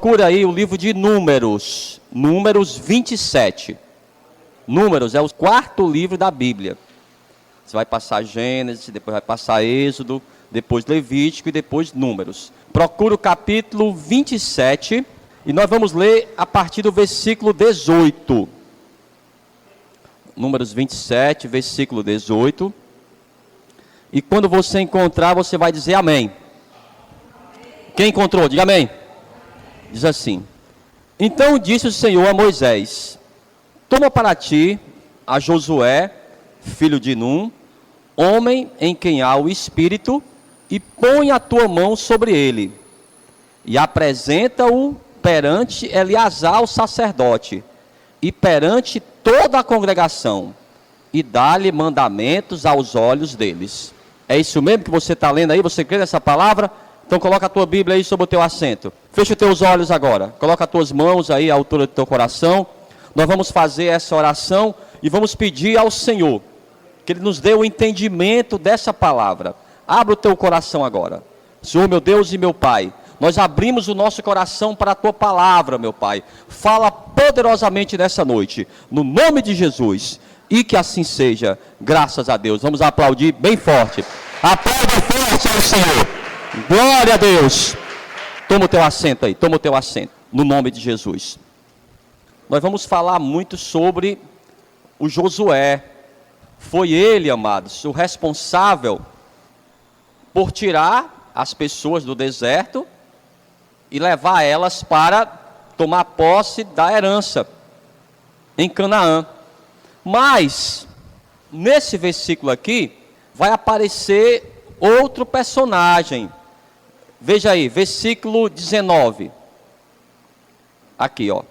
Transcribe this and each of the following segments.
Procura aí o livro de Números, Números 27. Números é o quarto livro da Bíblia. Você vai passar Gênesis, depois vai passar Êxodo, depois Levítico e depois Números. Procura o capítulo 27 e nós vamos ler a partir do versículo 18. Números 27, versículo 18. E quando você encontrar, você vai dizer amém. Quem encontrou? Diga amém. Diz assim: Então disse o Senhor a Moisés: Toma para ti a Josué, filho de Num, homem em quem há o Espírito, e põe a tua mão sobre ele, e apresenta-o perante Eleazar, o sacerdote, e perante toda a congregação, e dá-lhe mandamentos aos olhos deles. É isso mesmo que você está lendo aí? Você crê nessa palavra? Então coloca a tua Bíblia aí sobre o teu assento. Fecha os teus olhos agora. Coloca as tuas mãos aí à altura do teu coração. Nós vamos fazer essa oração e vamos pedir ao Senhor que Ele nos dê o entendimento dessa palavra. Abra o teu coração agora. Senhor, meu Deus e meu Pai, nós abrimos o nosso coração para a tua palavra, meu Pai. Fala poderosamente nessa noite, no nome de Jesus, e que assim seja, graças a Deus. Vamos aplaudir bem forte. Aplauda forte ao Senhor. Glória a Deus. Toma o teu assento aí, toma o teu assento, no nome de Jesus. Nós vamos falar muito sobre o Josué. Foi ele, amados, o responsável por tirar as pessoas do deserto e levar elas para tomar posse da herança em Canaã. Mas, nesse versículo aqui, vai aparecer outro personagem. Veja aí, versículo 19. Aqui, ó.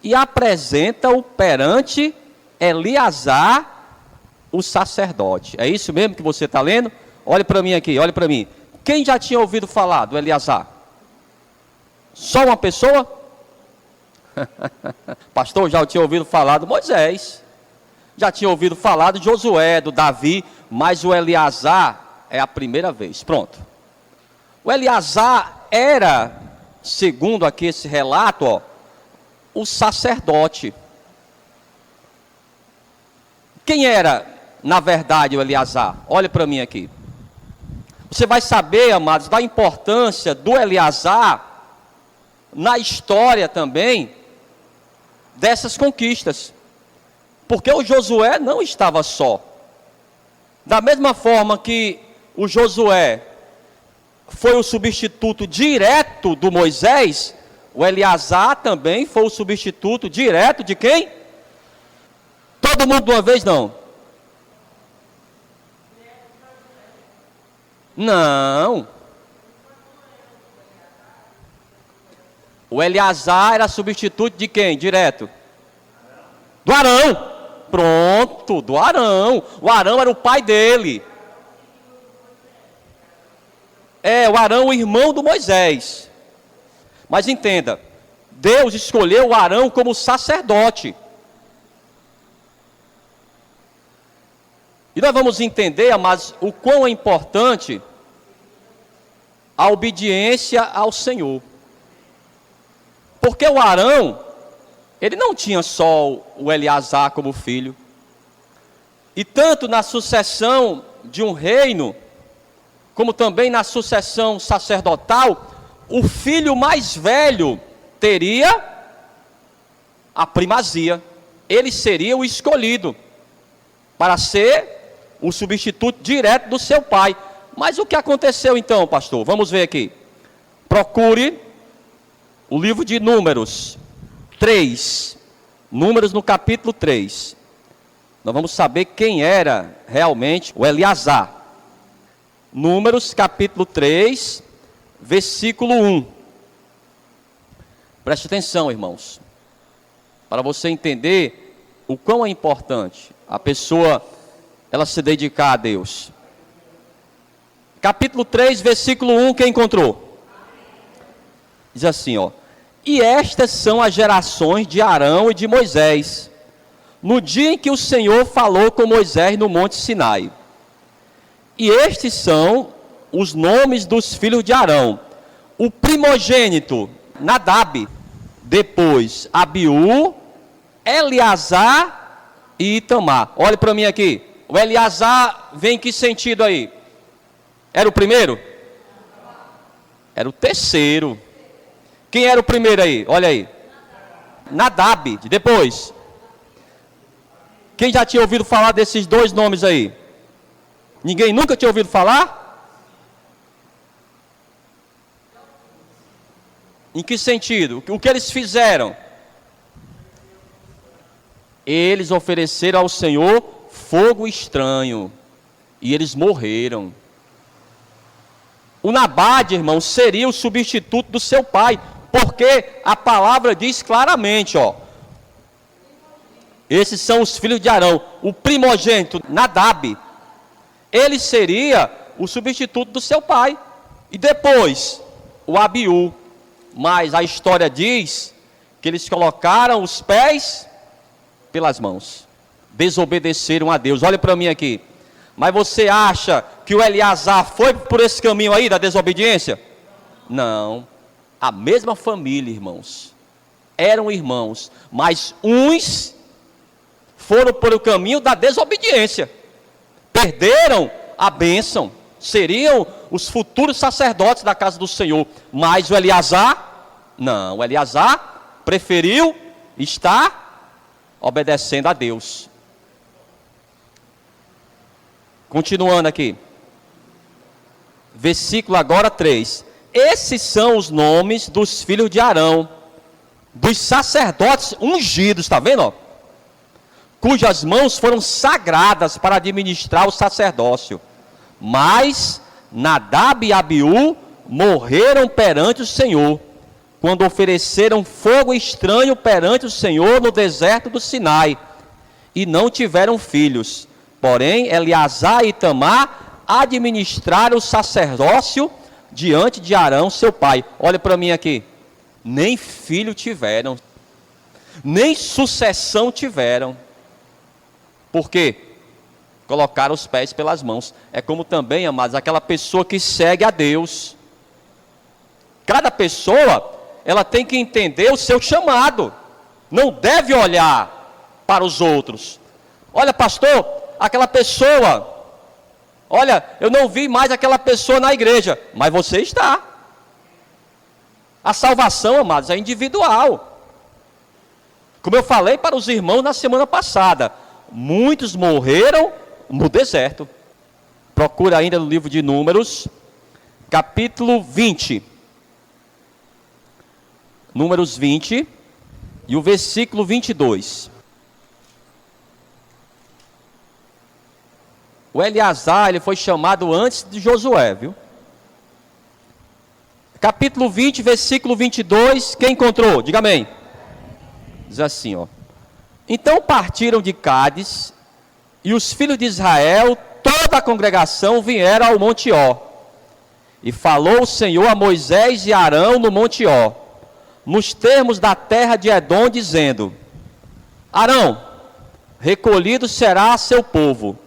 E apresenta-o perante Eleazar, o sacerdote. É isso mesmo que você está lendo? Olhe para mim aqui, olhe para mim. Quem já tinha ouvido falar do Eleazar? Só uma pessoa? Pastor, já tinha ouvido falar do Moisés. Já tinha ouvido falar do Josué, do Davi, mas o Eleazar é a primeira vez. Pronto. O Eleazar era, segundo aqui esse relato, ó, o sacerdote. Quem era, na verdade, o Eleazar? Olhe para mim aqui. Você vai saber, amados, da importância do Eleazar na história também dessas conquistas. Porque o Josué não estava só. Da mesma forma que o Josué foi o substituto direto do Moisés, o Eleazar também foi o substituto direto de quem? Todo mundo de uma vez, não? Não. O Eleazar era substituto de quem? Direto? Do Arão. Pronto, do Arão. O Arão era o pai dele. O Arão, o irmão do Moisés. Mas entenda, Deus escolheu o Arão como sacerdote. E nós vamos entender, amados, o quão é importante a obediência ao Senhor. Porque o Arão, ele não tinha só o Eleazar como filho. E tanto na sucessão de um reino, como também na sucessão sacerdotal, o filho mais velho teria a primazia. Ele seria o escolhido para ser o substituto direto do seu pai. Mas o que aconteceu então, pastor? Vamos ver aqui. Procure o livro de Números 3. Números no capítulo 3. Nós vamos saber quem era realmente o Eleazar. Números capítulo 3, versículo 1. Preste atenção, irmãos. Para você entender o quão é importante a pessoa ela se dedicar a Deus. Capítulo 3, versículo 1, quem encontrou? Diz assim, ó. E estas são as gerações de Arão e de Moisés, no dia em que o Senhor falou com Moisés no monte Sinai. E estes são os nomes dos filhos de Arão. O primogênito, Nadab. depois Abiú, Eleazar e Itamar. Olhe para mim aqui. O Eleazar vem em que sentido aí? Era o primeiro? Era o terceiro. Quem era o primeiro aí? Olha aí. Nadab. Depois. Quem já tinha ouvido falar desses dois nomes aí? Ninguém nunca tinha ouvido falar? Em que sentido? O que eles fizeram? Eles ofereceram ao Senhor fogo estranho. E eles morreram. O Nabade, irmão, seria o substituto do seu pai. Porque a palavra diz claramente, ó. Esses são os filhos de Arão. O primogênito, Nadab, ele seria o substituto do seu pai. E depois, o Abiú. Mas a história diz que eles colocaram os pés pelas mãos. Desobedeceram a Deus. Olha para mim aqui. Mas você acha que o Eleazar foi por esse caminho aí da desobediência? Não. A mesma família, irmãos. Eram irmãos. Mas uns foram por o caminho da desobediência. Perderam a bênção. Seriam os futuros sacerdotes da casa do Senhor. Mas o Eleazar, não. O Eleazar preferiu estar obedecendo a Deus. Continuando aqui. Versículo agora 3. Esses são os nomes dos filhos de Arão, dos sacerdotes ungidos, está vendo? Ó? Cujas mãos foram sagradas para administrar o sacerdócio. Mas Nadab e Abiú morreram perante o Senhor, quando ofereceram fogo estranho perante o Senhor no deserto do Sinai, e não tiveram filhos. Porém, Eleazar e Itamar administraram o sacerdócio diante de Arão, seu pai. Olha para mim aqui. Nem filho tiveram, nem sucessão tiveram. Por quê? Colocaram os pés pelas mãos. É como também, amados, aquela pessoa que segue a Deus. Cada pessoa, ela tem que entender o seu chamado. Não deve olhar para os outros. Olha, pastor, aquela pessoa, olha, eu não vi mais aquela pessoa na igreja. Mas você está. A salvação, amados, é individual. Como eu falei para os irmãos na semana passada, muitos morreram no deserto. Procura ainda no livro de Números, capítulo 20. Números 20 e o versículo 22. O Eleazar, ele foi chamado antes de Josué, viu? Capítulo 20, versículo 22, quem encontrou? Diga amém. Diz assim, ó. Então partiram de Cádiz, e os filhos de Israel, toda a congregação, vieram ao Monte Ó. E falou o Senhor a Moisés e Arão no Monte Ó, nos termos da terra de Edom, dizendo: Arão, recolhido será seu povo,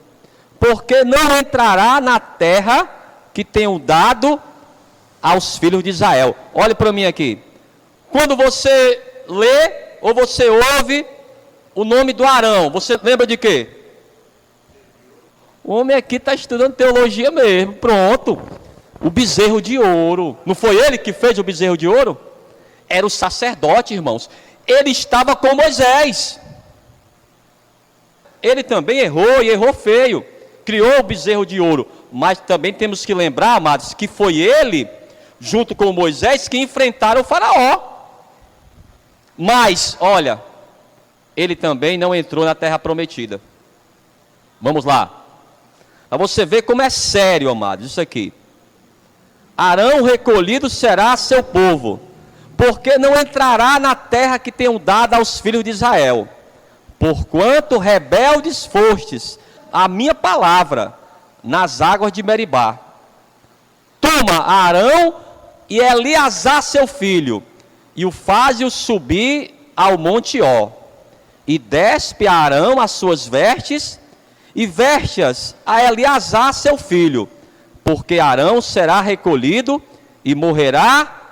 porque não entrará na terra que tenho dado aos filhos de Israel. Olhe para mim aqui. Quando você lê ou você ouve o nome do Arão, você lembra de quê? O homem aqui está estudando teologia mesmo. Pronto. O bezerro de ouro. Não foi ele que fez o bezerro de ouro? Era o sacerdote, irmãos. Ele estava com Moisés. Ele também errou e errou feio. Criou o bezerro de ouro. Mas também temos que lembrar, amados, que foi ele, junto com Moisés, que enfrentaram o faraó. Mas, olha, ele também não entrou na terra prometida. Vamos lá. Para você ver como é sério, amados, isso aqui. Arão recolhido será seu povo, porque não entrará na terra que tenho dado aos filhos de Israel. Porquanto rebeldes fostes a minha palavra nas águas de Meribá. Toma Arão e Eleazar seu filho, e o faze-o subir ao monte Ó, e despe a Arão as suas vestes, e veste-as a Eleazar seu filho, porque Arão será recolhido e morrerá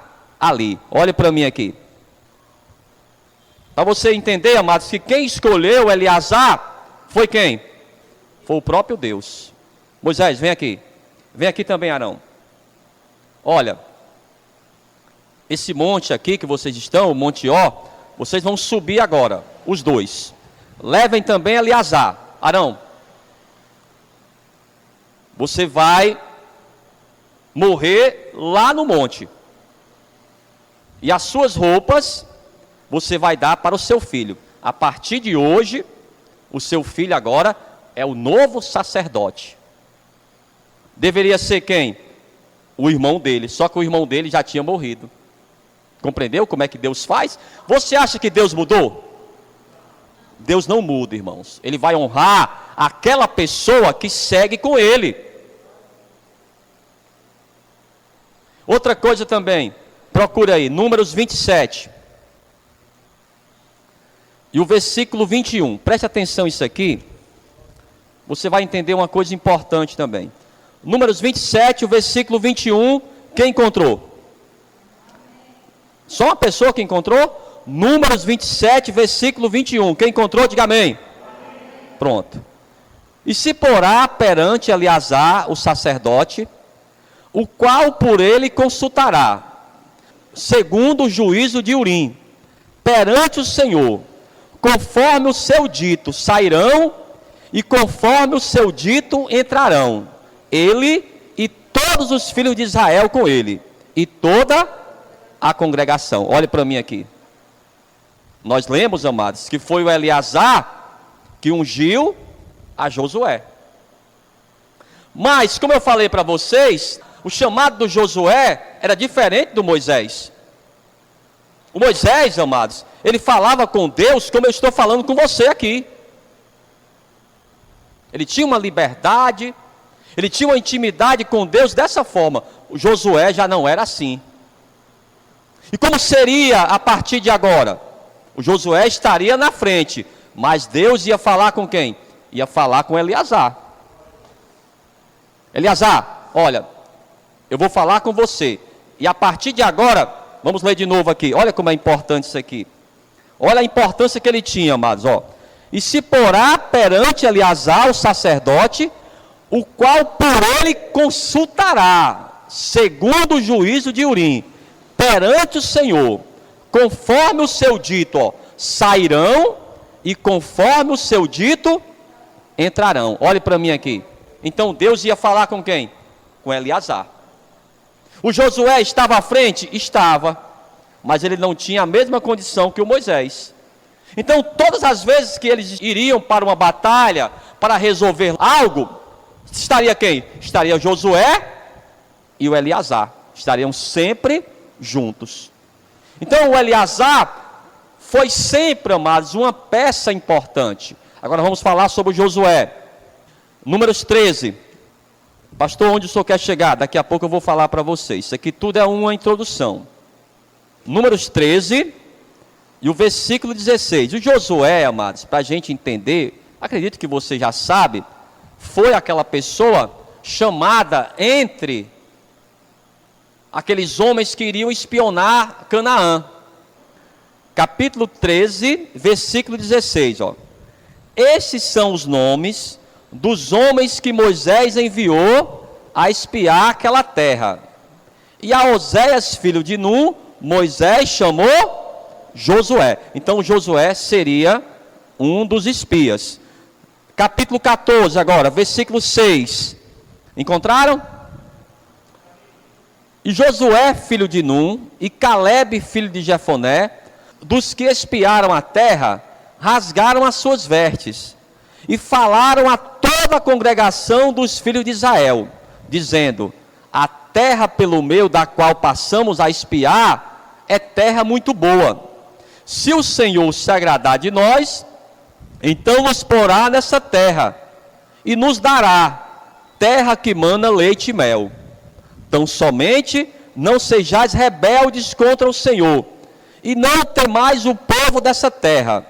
ali. Olhe para mim aqui. Para você entender, amados, que quem escolheu Eleazar foi quem? Foi o próprio Deus. Moisés, vem aqui. Vem aqui também, Arão. Olha, esse monte aqui que vocês estão, o Monte Ó, vocês vão subir agora, os dois. Levem também Eleazar. Arão, você vai morrer lá no monte. E as suas roupas você vai dar para o seu filho. A partir de hoje, o seu filho agora é o novo sacerdote. Deveria ser quem? O irmão dele, só que o irmão dele já tinha morrido. Compreendeu como é que Deus faz? Você acha que Deus mudou? Deus não muda, irmãos. Ele vai honrar aquela pessoa que segue com ele. Outra coisa também, procura aí, Números 27. E o versículo 21. Preste atenção nisso aqui. Você vai entender uma coisa importante também. Números 27, o versículo 21. Quem encontrou? Só uma pessoa que encontrou? Números 27, versículo 21. Quem encontrou, diga amém. Pronto. E se porá perante Eleazar, o sacerdote, o qual por ele consultará, segundo o juízo de Urim, perante o Senhor, conforme o seu dito sairão, e conforme o seu dito entrarão, ele e todos os filhos de Israel com ele, e toda a congregação. Olhe para mim aqui. Nós lemos, amados, que foi o Eleazar que ungiu a Josué. Mas, como eu falei para vocês, o chamado do Josué era diferente do Moisés. O Moisés, amados, ele falava com Deus como eu estou falando com você aqui. Ele tinha uma liberdade, ele tinha uma intimidade com Deus dessa forma. O Josué já não era assim. E como seria a partir de agora? O Josué estaria na frente, mas Deus ia falar com quem? Ia falar com Eleazar. Eleazar, olha, eu vou falar com você. E a partir de agora, vamos ler de novo aqui. Olha como é importante isso aqui. Olha a importância que ele tinha, amados. Ó. E se porá perante Eleazar, o sacerdote, o qual por ele consultará, segundo o juízo de Urim, perante o Senhor, conforme o seu dito, ó, sairão, e conforme o seu dito, entrarão. Olhe para mim aqui. Então Deus ia falar com quem? Com Eleazar. O Josué estava à frente? Estava. Mas ele não tinha a mesma condição que o Moisés. Então todas as vezes que eles iriam para uma batalha, para resolver algo, estaria quem? Estaria Josué e o Eleazar. Estariam sempre juntos. Então o Eleazar foi sempre, amados, uma peça importante. Agora vamos falar sobre o Josué. Números 13. Pastor, onde o senhor quer chegar? Daqui a pouco eu vou falar para vocês. Isso aqui tudo é uma introdução. Números 13 e o versículo 16. O Josué, amados, para a gente entender, acredito que você já sabe, foi aquela pessoa chamada entre aqueles homens que iriam espionar Canaã. Capítulo 13, versículo 16. Ó. Esses são os nomes dos homens que Moisés enviou a espiar aquela terra. E a Oséias, filho de Num, Moisés chamou Josué. Então Josué seria um dos espias. Capítulo 14 agora, versículo 6. Encontraram? E Josué, filho de Num, e Calebe, filho de Jefoné, dos que espiaram a terra, rasgaram as suas vestes, e falaram a toda a congregação dos filhos de Israel, dizendo: a terra pelo meio da qual passamos a espiar é terra muito boa. Se o Senhor se agradar de nós, então nos porá nessa terra, e nos dará terra que mana leite e mel. Tão somente não sejais rebeldes contra o Senhor, e não temais o povo dessa terra,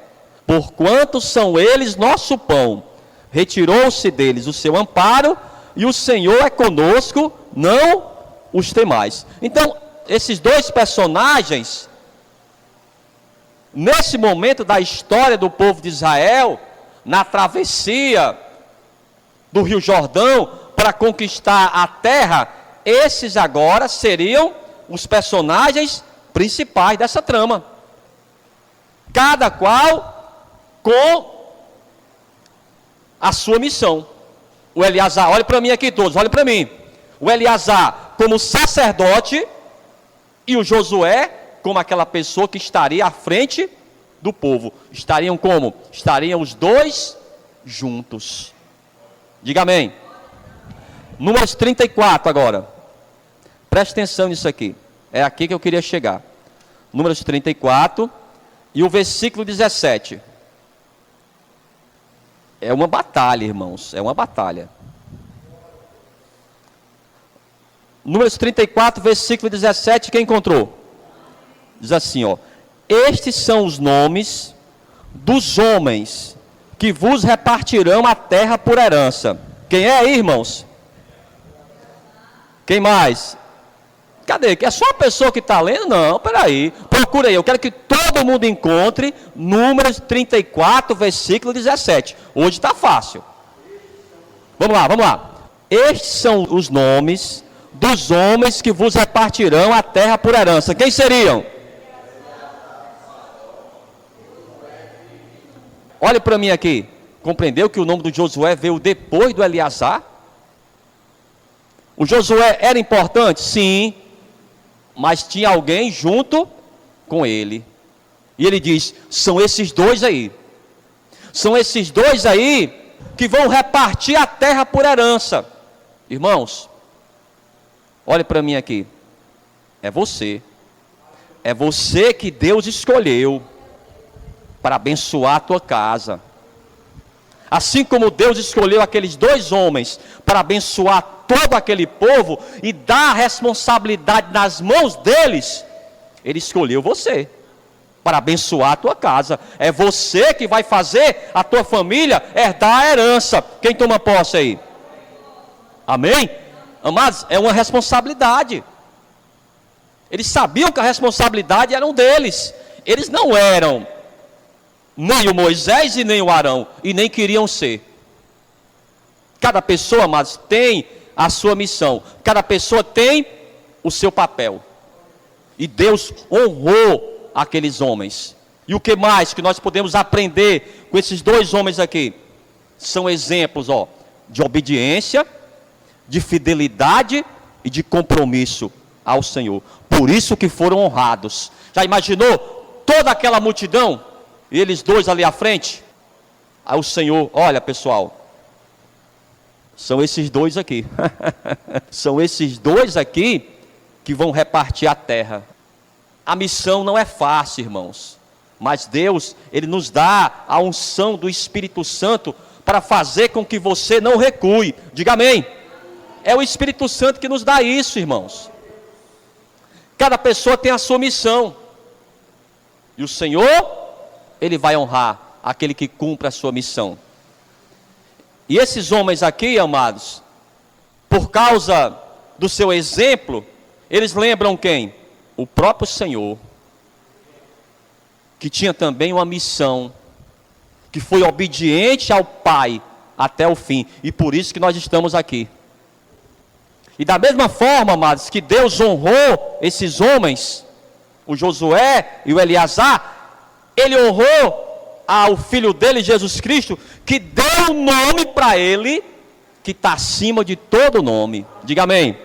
porquanto são eles nosso pão. Retirou-se deles o seu amparo, e o Senhor é conosco, não os temais. Então, esses dois personagens Nesse momento da história do povo de Israel, na travessia do Rio Jordão para conquistar a terra, esses agora seriam os personagens principais dessa trama. Cada qual com a sua missão. O Eleazar, olhe para mim aqui todos, olhe para mim. O Eleazar como sacerdote e o Josué como aquela pessoa que estaria à frente do povo. Estariam como? Estariam os dois juntos. Diga amém. Números 34 agora. Preste atenção nisso aqui. É aqui que eu queria chegar. Números 34 e o versículo 17. É uma batalha, irmãos. É uma batalha. Números 34, versículo 17. Quem encontrou? Diz assim, ó. Estes são os nomes dos homens que vos repartirão a terra por herança. Quem é aí, irmãos? Quem mais? Cadê? É só a pessoa que está lendo? Não, peraí. Procura aí. Eu quero que todo mundo encontre Números 34, versículo 17. Hoje está fácil. Vamos lá, vamos lá. Estes são os nomes dos homens que vos repartirão a terra por herança. Quem seriam? Olhe para mim aqui. Compreendeu que o nome do Josué veio depois do Eleazar? O Josué era importante? Sim. Mas tinha alguém junto com ele. E ele diz, são esses dois aí. São esses dois aí que vão repartir a terra por herança. Irmãos, olhe para mim aqui. É você. É você que Deus escolheu para abençoar a tua casa. Assim como Deus escolheu aqueles dois homens para abençoar todo aquele povo e dar a responsabilidade nas mãos deles, Ele escolheu você para abençoar a tua casa. É você que vai fazer a tua família herdar a herança. Quem toma posse aí? Amém? Amados, é uma responsabilidade. Eles sabiam que a responsabilidade era deles. Eles não eram nem o Moisés e nem o Arão, e nem queriam ser. Cada pessoa, amados, tem a sua missão. Cada pessoa tem o seu papel. E Deus honrou aqueles homens. E o que mais que nós podemos aprender com esses dois homens aqui? São exemplos, de obediência, de fidelidade e de compromisso ao Senhor. Por isso que foram honrados. Já imaginou toda aquela multidão? E eles dois ali à frente? Aí o Senhor, olha pessoal, são esses dois aqui. São esses dois aqui que vão repartir a terra. A missão não é fácil, irmãos. Mas Deus, Ele nos dá a unção do Espírito Santo para fazer com que você não recue. Diga amém. É o Espírito Santo que nos dá isso, irmãos. Cada pessoa tem a sua missão. E o Senhor, Ele vai honrar aquele que cumpre a sua missão. E esses homens aqui, amados, por causa do seu exemplo, eles lembram quem? O próprio Senhor, que tinha também uma missão, que foi obediente ao Pai até o fim. E por isso que nós estamos aqui. E da mesma forma, amados, que Deus honrou esses homens, o Josué e o Eleazar, Ele honrou ao filho dele, Jesus Cristo, que deu um nome para ele, que está acima de todo nome. Diga amém.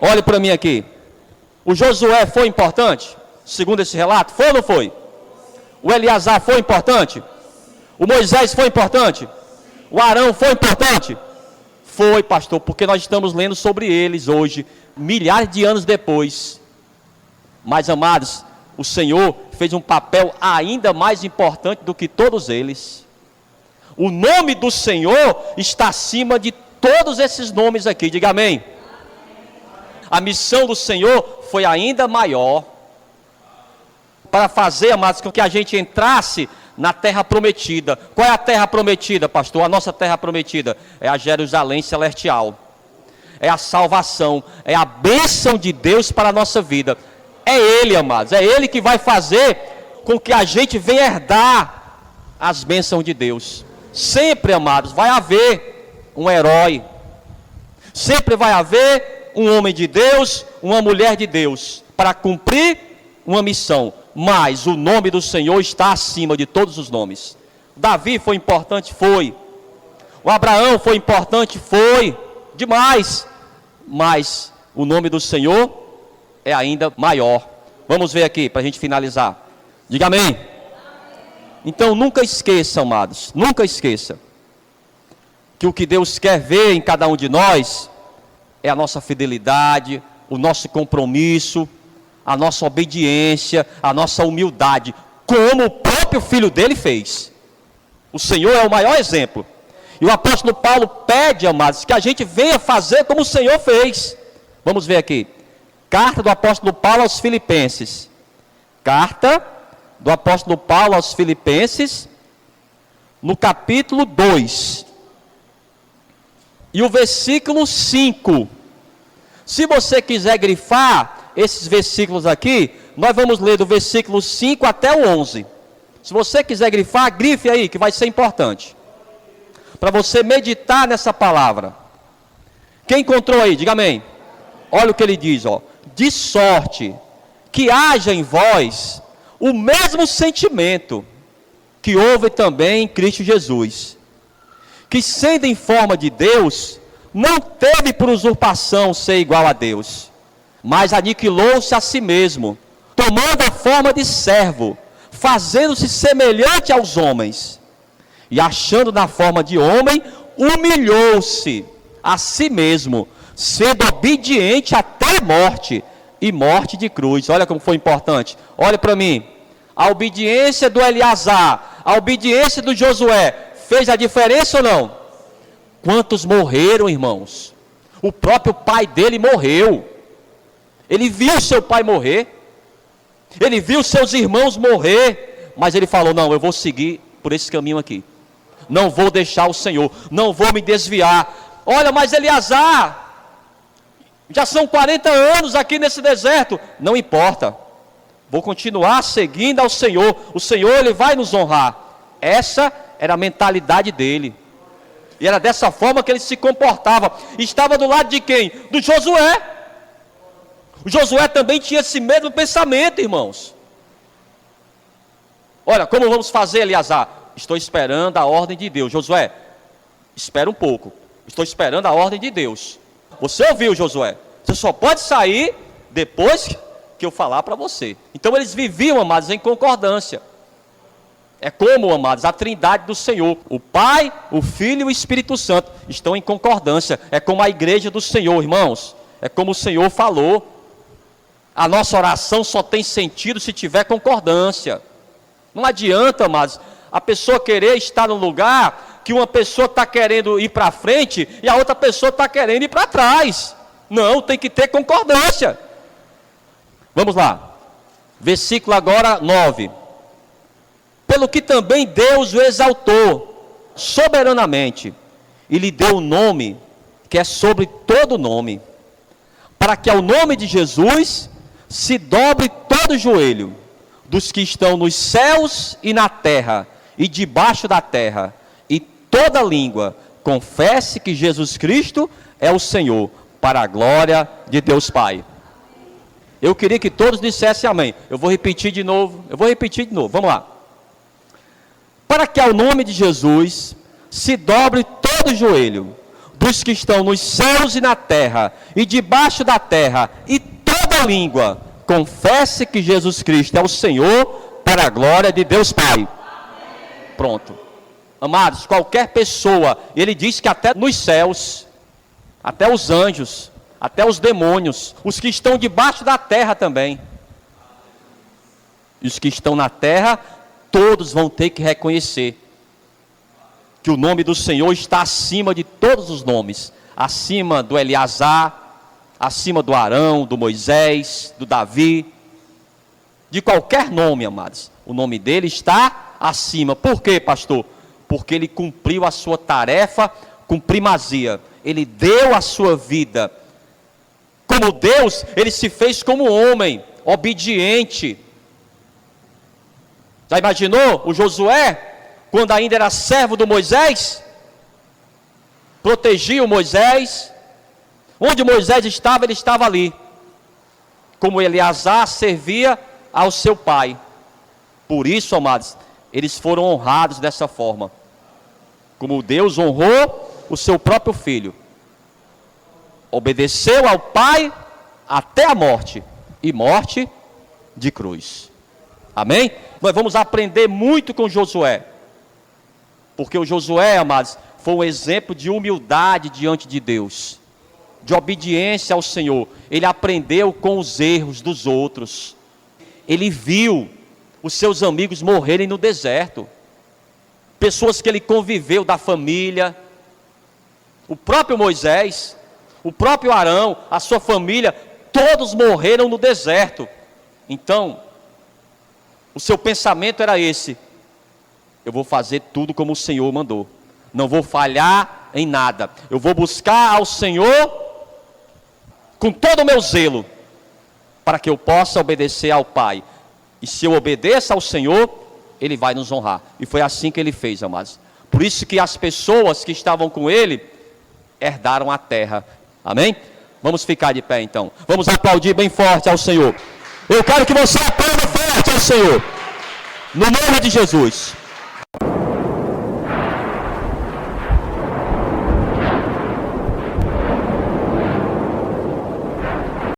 Olhe para mim aqui. O Josué foi importante? Segundo esse relato, foi ou não foi? O Eleazar foi importante? O Moisés foi importante? O Arão foi importante? Foi, pastor, porque nós estamos lendo sobre eles hoje, milhares de anos depois. Mas, amados, o Senhor fez um papel ainda mais importante do que todos eles. O nome do Senhor está acima de todos esses nomes aqui. Diga amém. A missão do Senhor foi ainda maior, para fazer, amados, com que a gente entrasse na terra prometida. Qual é a terra prometida, pastor? A nossa terra prometida é a Jerusalém celestial. É a salvação, é a bênção de Deus para a nossa vida. É Ele, amados, é Ele que vai fazer com que a gente venha herdar as bênçãos de Deus. Sempre, amados, vai haver um herói. Sempre vai haver um homem de Deus, uma mulher de Deus, para cumprir uma missão. Mas o nome do Senhor está acima de todos os nomes. Davi foi importante? Foi. O Abraão foi importante? Foi. Demais. Mas o nome do Senhor é ainda maior. Vamos ver aqui, para a gente finalizar. Diga amém. Então nunca esqueça, amados, nunca esqueça, que o que Deus quer ver em cada um de nós é a nossa fidelidade, o nosso compromisso, a nossa obediência, a nossa humildade, como o próprio Filho dele fez. O Senhor é o maior exemplo. E o apóstolo Paulo pede, amados, que a gente venha fazer como o Senhor fez. Vamos ver aqui. Carta do apóstolo Paulo aos Filipenses. Carta do apóstolo Paulo aos Filipenses, no capítulo 2. E o versículo 5. Se você quiser grifar esses versículos aqui, nós vamos ler do versículo 5 até o 11. Se você quiser grifar, grife aí, que vai ser importante. Para você meditar nessa palavra. Quem encontrou aí? Diga amém. Olha o que ele diz, ó. De sorte que haja em vós o mesmo sentimento que houve também em Cristo Jesus, que sendo em forma de Deus, não teve por usurpação ser igual a Deus, mas aniquilou-se a si mesmo, tomando a forma de servo, fazendo-se semelhante aos homens, e achando na forma de homem, humilhou-se a si mesmo, sendo obediente até a morte, e morte de cruz. Olha como foi importante. Olha para mim. A obediência do Eleazar, a obediência do Josué, fez a diferença ou não? Quantos morreram, irmãos? O próprio pai dele morreu. Ele viu seu pai morrer. Ele viu seus irmãos morrer. Mas ele falou, não, eu vou seguir por esse caminho aqui. Não vou deixar o Senhor. Não vou me desviar. Olha, mas Eleazar, já são 40 anos aqui nesse deserto. Não importa. Vou continuar seguindo ao Senhor. O Senhor, Ele vai nos honrar. Essa era a mentalidade dele. E era dessa forma que ele se comportava. Estava do lado de quem? Do Josué. O Josué também tinha esse mesmo pensamento, irmãos. Olha, como vamos fazer, Eleazar? Estou esperando a ordem de Deus. Josué, espera um pouco. Estou esperando a ordem de Deus. Você ouviu, Josué? Você só pode sair depois que eu falar para você. Então eles viviam, amados, em concordância. É como, amados, a trindade do Senhor. O Pai, o Filho e o Espírito Santo estão em concordância. É como a igreja do Senhor, irmãos. É como o Senhor falou. A nossa oração só tem sentido se tiver concordância. Não adianta, amados, a pessoa querer estar no lugar que uma pessoa está querendo ir para frente e a outra pessoa está querendo ir para trás. Não, tem que ter concordância. Vamos lá. Versículo agora 9. Pelo que também Deus o exaltou soberanamente e lhe deu o nome que é sobre todo nome, para que ao nome de Jesus se dobre todo joelho, dos que estão nos céus e na terra e debaixo da terra, e toda língua confesse que Jesus Cristo é o Senhor, para a glória de Deus Pai. Eu queria que todos dissessem amém. Eu vou repetir de novo. Vamos lá. Para que ao nome de Jesus se dobre todo joelho, dos que estão nos céus e na terra, e debaixo da terra, e toda língua confesse que Jesus Cristo é o Senhor, para a glória de Deus Pai. Pronto. Amados, qualquer pessoa, ele diz que até nos céus, até os anjos, até os demônios, os que estão debaixo da terra também, e os que estão na terra, todos vão ter que reconhecer que o nome do Senhor está acima de todos os nomes, acima do Eleazar, acima do Arão, do Moisés, do Davi, de qualquer nome, amados. O nome dele está acima. Por quê, pastor? Porque ele cumpriu a sua tarefa com primazia. Ele deu a sua vida. Como Deus, ele se fez como homem, obediente. Já imaginou o Josué, quando ainda era servo do Moisés? Protegia o Moisés. Onde Moisés estava, ele estava ali. Como Eleazar servia ao seu pai. Por isso, amados, eles foram honrados dessa forma. Como Deus honrou o seu próprio filho. Obedeceu ao pai até a morte. E morte de cruz. Amém? Nós vamos aprender muito com Josué. Porque o Josué, amados, foi um exemplo de humildade diante de Deus. De obediência ao Senhor. Ele aprendeu com os erros dos outros. Ele viu os seus amigos morrerem no deserto. Pessoas que ele conviveu da família. O próprio Moisés, o próprio Arão, a sua família, todos morreram no deserto. Então, o seu pensamento era esse: eu vou fazer tudo como o Senhor mandou. Não vou falhar em nada. Eu vou buscar ao Senhor com todo o meu zelo, para que eu possa obedecer ao Pai. E se eu obedeço ao Senhor, Ele vai nos honrar. E foi assim que Ele fez, amados. Por isso que as pessoas que estavam com Ele herdaram a terra. Amém? Vamos ficar de pé então. Vamos aplaudir bem forte ao Senhor. Eu quero que você aplauda forte ao Senhor. No nome de Jesus.